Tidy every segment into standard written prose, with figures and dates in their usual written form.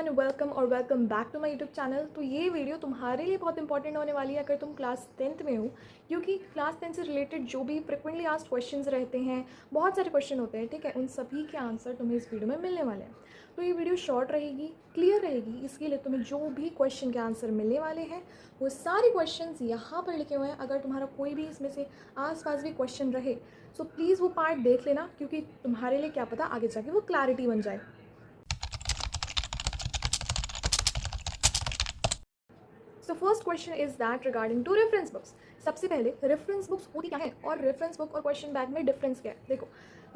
Everyone, welcome back to my YouTube channel. तो ये video तुम्हारे लिए बहुत इंपॉर्टेंट होने वाली है अगर तुम क्लास 10th में हो, क्योंकि क्लास 10 से रिलेटेड जो भी फ्रिक्वेंटली आस्क्ड क्वेश्चंस रहते हैं, बहुत सारे क्वेश्चन होते हैं, ठीक है, उन सभी के आंसर तुम्हें इस वीडियो में मिलने वाले हैं। तो ये वीडियो शॉर्ट रहेगी, क्लियर रहेगी, इसके लिए तुम्हें जो भी क्वेश्चन के आंसर मिलने वाले हैं वो सारे क्वेश्चन यहाँ पर लिखे हुए हैं। अगर तुम्हारा कोई भी इसमें से आसपास भी क्वेश्चन रहे सो प्लीज़ वो पार्ट देख लेना, क्योंकि तुम्हारे लिए क्या पता आगे जाके वो क्लैरिटी बन जाए। So first question is that regarding to reference books. सबसे पहले रेफरेंस बुक्स होती क्या है और रेफरेंस बुक और क्वेश्चन बैंक में डिफरेंस क्या है। देखो,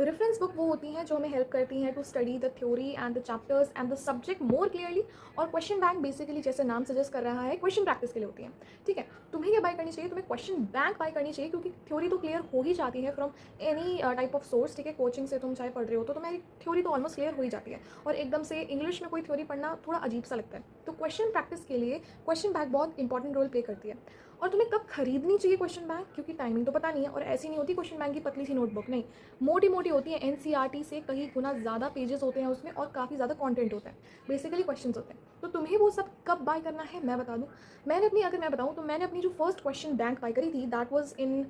रेफरेंस बुक वो होती हैं जो हमें हेल्प करती हैं to study the theory and the chapters and the subject more clearly. और क्वेश्चन बैंक बेसिकली जैसे नाम सजेस्ट कर रहा है क्वेश्चन प्रैक्टिस के लिए होती है। ठीक है, तुम्हें क्या बाय करनी चाहिए, तुम्हें क्वेश्चन बैंक बाय करनी चाहिए, क्योंकि थ्योरी तो क्लियर हो ही जाती है from any type of source. ठीक है, कोचिंग से तुम चाहे पढ़ रहे हो तो तुम्हारी थ्योरी तो ऑलमोस्ट क्लियर हो ही जाती है, और एकदम से इंग्लिश में कोई थ्योरी पढ़ना थोड़ा अजीब सा लगता है। तो क्वेश्चन प्रैक्टिस के लिए क्वेश्चन बैंक बहुत इंपॉर्टेंट रोल प्ले करती है। और तुम्हें कब खरीदनी चाहिए क्वेश्चन बैंक, क्योंकि टाइमिंग तो पता नहीं है, और ऐसी नहीं होती क्वेश्चन बैंक की पतली सी नोटबुक, नहीं, मोटी मोटी होती है, एनसीईआरटी से कहीं गुना ज़्यादा पेजेस होते हैं उसमें, और काफ़ी ज़्यादा कंटेंट होता है, बेसिकली क्वेश्चंस होते हैं। तो तुम्हें वो सब कब बाय करना है मैं बता दूँ। अगर मैं बताऊँ तो मैंने अपनी जो फर्स्ट क्वेश्चन बैंक बाय करी थी that was in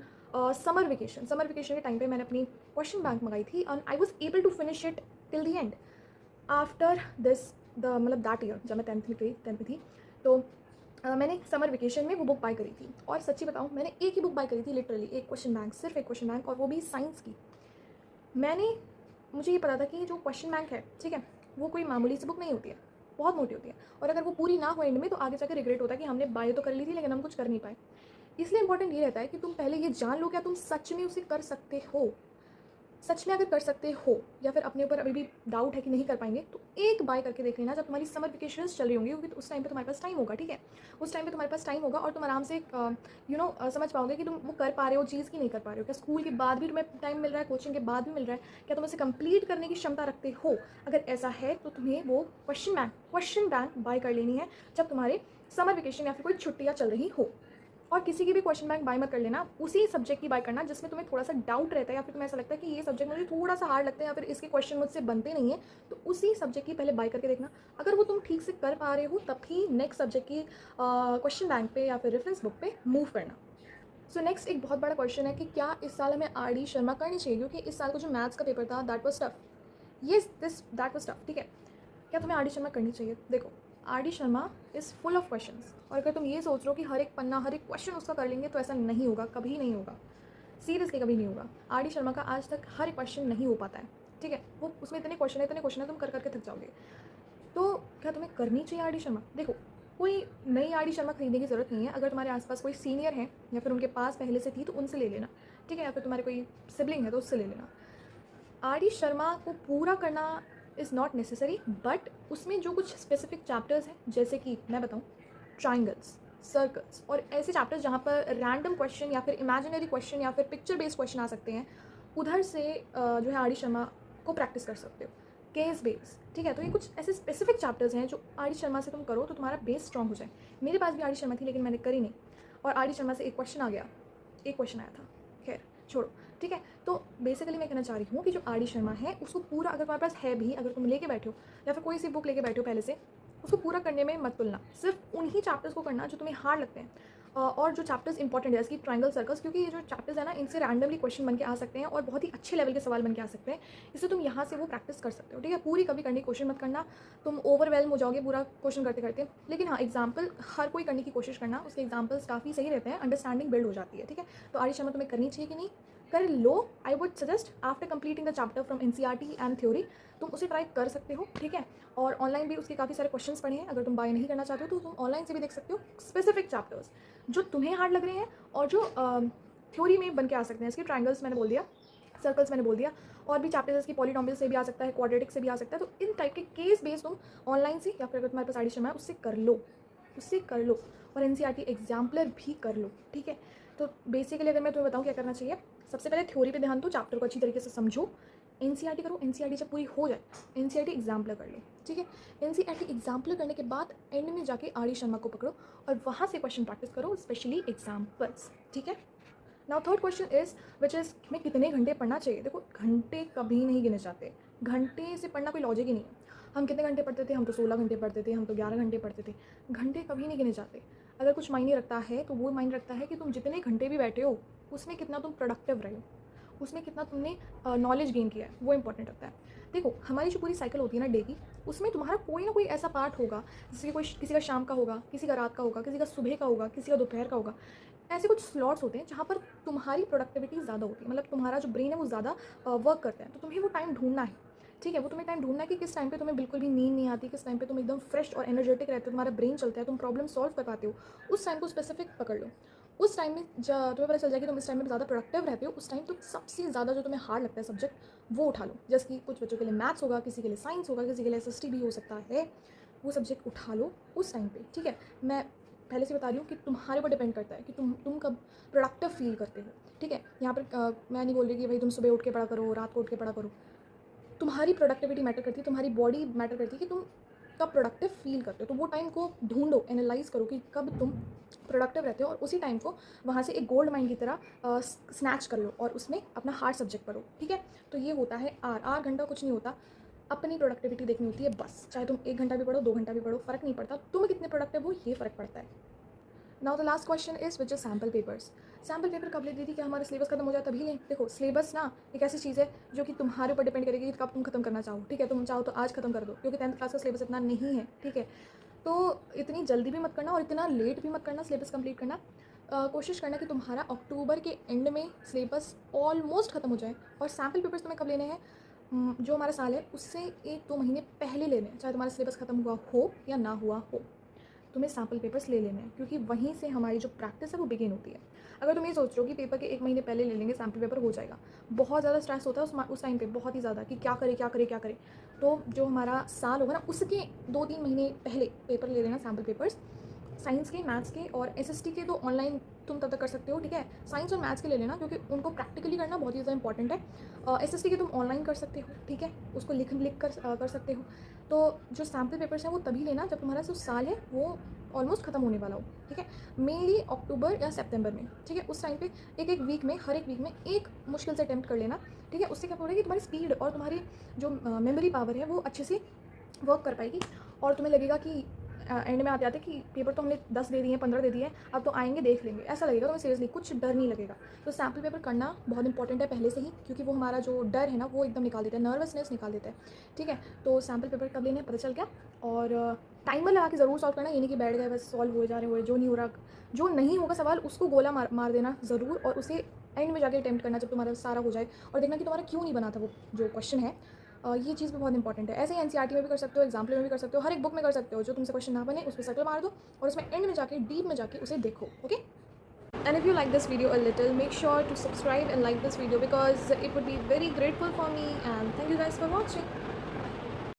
summer vacation के टाइम पे मैंने अपनी क्वेश्चन बैंक मंगाई थी, and I was able to finish it till the end after this the मतलब दैट ईयर, जब मैं टेंथ में थी। तो मैंने समर वेकेशन में वो बुक बाय करी थी, और सच्ची बताऊँ मैंने एक ही बुक बाय करी थी, लिटरली एक क्वेश्चन बैंक, सिर्फ एक क्वेश्चन बैंक, और वो भी साइंस की। मैंने मुझे ये पता था कि जो क्वेश्चन बैंक है, ठीक है, वो कोई मामूली सी बुक नहीं होती है, बहुत मोटी होती है, और अगर वो पूरी ना हो एंड में तो आगे जाकर रिग्रेट होता है कि हमने बाय तो कर ली थी लेकिन हम कुछ कर नहीं पाए। इसलिए इंपॉर्टेंट ये रहता है कि तुम पहले ये जान लो क्या तुम सच में उसे कर सकते हो। सच में अगर कर सकते हो, या फिर अपने ऊपर अभी भी डाउट है कि नहीं कर पाएंगे, तो एक बाय करके देख लेना जब तुम्हारी समर वेकेशंस चल रही होंगी, क्योंकि उस टाइम पे तुम्हारे पास टाइम होगा। ठीक है, उस टाइम पे तुम्हारे पास टाइम होगा और तुम आराम से समझ पाओगे कि तुम वो कर पा रहे हो चीज़ की नहीं कर पा रहे हो। क्या स्कूल के बाद भी तुम्हें टाइम मिल रहा है, कोचिंग के बाद भी मिल रहा है, क्या तुम उसे कंप्लीट करने की क्षमता रखते हो। अगर ऐसा है तो तुम्हें वो क्वेश्चन बैंक बाय कर लेनी है जब तुम्हारे समर वेकेशन या फिर कोई छुट्टियाँ चल रही हो। और किसी की भी क्वेश्चन बैंक बाय मत कर लेना, उसी सब्जेक्ट की बाय करना जिसमें तुम्हें थोड़ा सा डाउट रहता है, या फिर तुम्हें ऐसा लगता है कि ये सब्जेक्ट मुझे थोड़ा सा हार्ड लगता है, या फिर इसके क्वेश्चन मुझसे बनते नहीं है, तो उसी सब्जेक्ट की पहले बाय करके देखना। अगर वो तुम ठीक से कर पा रहे हो तभी नेक्स्ट सब्जेक्ट की क्वेश्चन बैंक पे या फिर रेफरेंस बुक पे मूव करना। सो नेक्स्ट एक बहुत बड़ा क्वेश्चन है कि क्या इस साल हमें आर.डी. शर्मा करनी चाहिए, क्योंकि इस साल का जो मैथ्स का पेपर था that was tough. That was tough. ठीक है, क्या तुम्हें आर.डी. शर्मा करनी चाहिए। देखो, RD. Sharma is full of questions, और अगर तुम ये सोच रहे हो कि हर एक पन्ना हर एक क्वेश्चन उसका कर लेंगे, तो ऐसा नहीं होगा, कभी नहीं होगा, सीरियसली कभी नहीं होगा। आर.डी. शर्मा का आज तक हर एक क्वेश्चन नहीं हो पाता है। ठीक है, वो उसमें इतने क्वेश्चन है तुम कर करके थक जाओगे। तो क्या तुम्हें करनी चाहिए आर.डी. शर्मा। देखो, कोई नई आर.डी. शर्मा खरीदने की ज़रूरत नहीं है। अगर तुम्हारे आसपास कोई सीनियर है या फिर उनके पास पहले से थी तो उनसे ले लेना। ठीक है, या फिर तुम्हारे कोई सिबलिंग है तो उससे ले लेना। आर.डी. शर्मा को पूरा करना इज़ नॉट नेसेसरी, बट उसमें जो कुछ स्पेसिफिक चैप्टर्स हैं, जैसे कि मैं बताऊँ, ट्राइंगल्स, सर्कल्स, और ऐसे चैप्टर्स जहाँ पर रैंडम क्वेश्चन या फिर इमेजिनरी क्वेश्चन या फिर पिक्चर बेस्ड क्वेश्चन आ सकते हैं, उधर से जो है आर.डी. शर्मा को प्रैक्टिस कर सकते हो। केस बेस, ठीक है, तो ये कुछ ऐसे स्पेसिफिक चैप्टर्स हैं जो आर.डी. शर्मा से तुम करो तो तुम्हारा बेस स्ट्रॉन्ग हो जाए। मेरे पास भी आर.डी. शर्मा थी लेकिन मैंने करी नहीं, और आर.डी. शर्मा से एक क्वेश्चन आ गया, एक क्वेश्चन आया था, खैर छोड़ो। ठीक है, तो बेसिकली मैं कहना चाह रही हूँ कि जो आर.डी. शर्मा है उसको पूरा, अगर तुम्हारे पास है भी, अगर तुम लेके बैठे हो या फिर कोई सी बुक लेके बैठे हो पहले से, उसको पूरा करने में मत तुलना, सिर्फ उन्हीं चैप्टर्स को करना जो तुम्हें हार्ड लगते हैं, और जो चैप्टर्स इंपॉर्टेंट है, जैसे कि ट्रायंगल सर्कल्स, क्योंकि ये जो चैप्टर्स है ना, इनसे रैंडमली क्वेश्चन बन के आ सकते हैं और बहुत ही अच्छे लेवल के सवाल बन के आ सकते हैं। इससे तुम यहाँ से वो प्रैक्टिस कर सकते हो। ठीक है, पूरी कभी करने की कोशिश मत करना, तुम ओवरवेलम हो जाओगे पूरा क्वेश्चन करते करते। लेकिन हाँ, एग्जाम्पल हर कोई करने की कोशिश करना, उसके एग्जाम्पल्स काफ़ी सही रहते हैं, अंडरस्टैंडिंग बिल्ड हो जाती है। ठीक है, तो आर.डी. शर्मा तुम्हें करनी चाहिए कि नहीं, कर लो। I would suggest after completing the chapter from NCERT and theory, तुम उसे ट्राई कर सकते हो। ठीक है, और ऑनलाइन भी उसके काफ़ी सारे क्वेश्चंस पढ़े हैं, अगर तुम बाय नहीं करना चाहते हो तो तुम ऑनलाइन से भी देख सकते हो स्पेसिफिक चैप्टर्स जो तुम्हें हार्ड लग रहे हैं, और जो थ्योरी में बन के आ सकते हैं। इसके ट्राइंगल्स मैंने बोल दिया, सर्कल्स मैंने बोल दिया, और भी चैप्टर्स इसकी पॉलीनॉमियल से भी आ सकता है, क्वाड्रेटिक से भी आ सकता है। तो इन टाइप के केस बेस्ड तुम ऑनलाइन से, या फिर अगर तुम्हारे पास आर.डी. शर्मा है उससे कर लो, और एनसीईआरटी एग्जाम्पलर भी कर लो। ठीक है, तो बेसिकली अगर मैं तुम्हें बताऊँ क्या करना चाहिए, सबसे पहले थ्योरी पे ध्यान दो, चैप्टर को अच्छी तरीके से समझो, एनसीईआरटी करो, एनसीईआरटी जब पूरी हो जाए एनसीईआरटी एग्जाम्पलर कर लो। ठीक है, एनसीईआरटी एग्जाम्पलर करने के बाद एंड में जाके आर.डी. शर्मा को पकड़ो और वहाँ से क्वेश्चन प्रैक्टिस करो, स्पेशली एग्जाम्पल्स। ठीक है, now third question is which is हमें कितने घंटे पढ़ना चाहिए। देखो, घंटे कभी नहीं गिने जाते, घंटे से पढ़ना कोई लॉजिक ही नहीं है। हम कितने घंटे पढ़ते थे? हम तो 16 घंटे पढ़ते थे, हम तो 11 घंटे पढ़ते थे। घंटे कभी नहीं गिने जाते। अगर कुछ मायने रखता है तो वो मायने रखता है कि तुम जितने घंटे भी बैठे हो उसमें कितना तुम प्रोडक्टिव रहे हो, उसमें कितना तुमने नॉलेज गेन किया है, वो इंपॉर्टेंट रखता है। देखो हमारी जो पूरी साइकिल होती है ना डे की, उसमें तुम्हारा कोई ना कोई ऐसा पार्ट होगा, जैसे कि कोई किसी का शाम का होगा, किसी का रात का होगा, किसी का सुबह का होगा, किसी का दोपहर का होगा। ऐसे कुछ स्लॉट्स होते हैं जहाँ पर तुम्हारी प्रोडक्टिविटी ज़्यादा होती है, मतलब तुम्हारा जो ब्रेन है वो ज़्यादा वर्क करता है। तो तुम्हें वो टाइम ढूंढना है, ठीक है? वो तुम्हें टाइम ढूंढना है कि किस टाइम पे तुम्हें बिल्कुल भी नींद नहीं आती, किस टाइम पे तुम एकदम फ्रेश और एनर्जेटिक रहते हो, तुम्हारा ब्रेन चलता है, तुम प्रॉब्लम सॉल्व कर पाते हो। उस टाइम को स्पेसिफिक पकड़ लो। उस टाइम में तुम्हें पता चल जाए कि तुम इस टाइम में ज़्यादा प्रोडक्टिव रहते हो, उस टाइम तुम सबसे ज़्यादा जो तुम्हें हार्ड लगता है सब्जेक्ट वो उठा लो। जैसे कि कुछ बच्चों के लिए मैथ्स होगा, किसी के लिए साइंस होगा, किसी के लिए एसएसटी भी हो सकता है। वो सब्जेक्ट उठा लो उस टाइम पे, ठीक है? मैं पहले से बता रही हूँ कि तुम्हारे ऊपर डिपेंड करता है कि तुम कब प्रोडक्टिव फील करते हो, ठीक है? यहाँ पर मैं नहीं बोल रही कि भाई तुम सुबह उठ के पढ़ा करो, रात को उठ के पढ़ा करो। तुम्हारी प्रोडक्टिविटी मैटर करती है, तुम्हारी बॉडी मैटर करती है कि तुम कब प्रोडक्टिव फील करते हो। तो वो टाइम को ढूंढो, एनालाइज करो कि कब तुम प्रोडक्टिव रहते हो, और उसी टाइम को वहाँ से एक गोल्ड माइन की तरह स्नैच कर लो और उसमें अपना हार्ड सब्जेक्ट पढ़ो, ठीक है? तो ये होता है आर घंटा कुछ नहीं होता, अपनी प्रोडक्टिविटी देखनी होती है बस। चाहे तुम 1 घंटा भी पढ़ो, 2 घंटा भी पढ़ो, फ़र्क नहीं पड़ता। तुम कितने प्रोडक्टिव हो ये फ़र्क पड़ता है। Now the last question is which is sample papers. Sample paper कब लेती थी? कि हमारा सिलेबस खत्म हो जाए तभी लें। देखो सिलेबस ना एक ऐसी चीज़ है जो कि तुम्हारे ऊपर डिपेंड करेगी कि कब तुम खत्म करना चाहो, ठीक है? तुम चाहो तो आज खत्म कर दो, क्योंकि 10th क्लास का सिलेबस इतना नहीं है, ठीक है? तो इतनी जल्दी भी मत करना और इतना लेट भी मत करना सिलेबस कंप्लीट करना। कोशिश करना कि तुम्हारा अक्टूबर के एंड में सिलेबस ऑलमोस्ट खत्म हो जाए। और सैम्पल पेपर्स तुम्हें कब लेने हैं? जो हमारा साल है उससे 1-2 महीने पहले लेने हैं, चाहे तुम्हारा सिलेबस खत्म हुआ हो या ना हुआ हो। तुम्हें सैम्पल पेपर्स ले लेने हैं, क्योंकि वहीं से हमारी जो प्रैक्टिस है वो बिगिन होती है। अगर तुम ये सोच रहे हो कि पेपर के 1 महीने पहले ले लेंगे सैम्पल पेपर हो जाएगा, बहुत ज़्यादा स्ट्रेस होता है उस टाइम पे, बहुत ही ज़्यादा, कि क्या करें क्या करें क्या करें। तो जो हमारा साल होगा ना उसके 2-3 महीने पहले पेपर ले लेना, सैम्पल पेपर्स। साइंस के, मैथ्स के और एसएसटी के तो ऑनलाइन तुम तब तक कर सकते हो, ठीक है? साइंस और मैथ्स के ले लेना, क्योंकि उनको प्रैक्टिकली करना बहुत ही ज़्यादा इंपॉर्टेंट है। एसएसटी के तुम ऑनलाइन कर सकते हो, ठीक है? उसको लिख कर सकते हो। तो जो सैम्पल पेपर्स हैं वो तभी लेना जब तुम्हारा जो साल है वो ऑलमोस्ट ख़त्म होने वाला हो, ठीक है? मेनली अक्टूबर या सितंबर में, ठीक है? उस टाइम पे एक वीक में, हर एक वीक में एक मुश्किल से अटेम्प्ट कर लेना, ठीक है? उससे क्या होगा कि तुम्हारी स्पीड और तुम्हारी जो मेमोरी पावर है वो अच्छे से वर्क कर पाएगी, और तुम्हें लगेगा कि एंड में आते आते कि पेपर तो हमने 10 दे दिए हैं, 15 दे दिए हैं, अब तो आएंगे देख लेंगे, ऐसा लगेगा तुम्हें। सीरियसली कुछ डर नहीं लगेगा। तो सैम्पल पेपर करना बहुत इंपॉर्टेंट है पहले से ही, क्योंकि वो हमारा जो डर है ना वो एकदम निकाल देता है, नर्वसनेस निकाल देता है, ठीक है? तो सैम्पल पेपर कब लेने हैं पता चल गया। और टाइमर लगा के ज़रूर सॉल्व करना, ये नहीं कि बैठ गए बस सॉल्व हो जा रहे हो, जो नहीं हो रहा, जो नहीं होगा सवाल उसको गोला मार देना ज़रूर, और उसे एंड में जाके अटेम्प्ट करना जब तुम्हारा सारा हो जाए, और देखना कि तुम्हारा क्यों नहीं बना था वो जो क्वेश्चन है। ये चीज़ भी बहुत इंपॉर्टेंट है। ऐसे ही एनसीईआरटी में भी कर सकते हो, एग्जाम्पल में भी कर सकते हो, हर एक बुक में कर सकते हो। जो तुमसे क्वेश्चन ना बने उस पर सर्कल मार दो और उसमें एंड में जाके डीप में जाके उसे देखो, okay? And if you like this video a little, make sure to subscribe and like this video because it would be very grateful for me, and thank you guys for watching.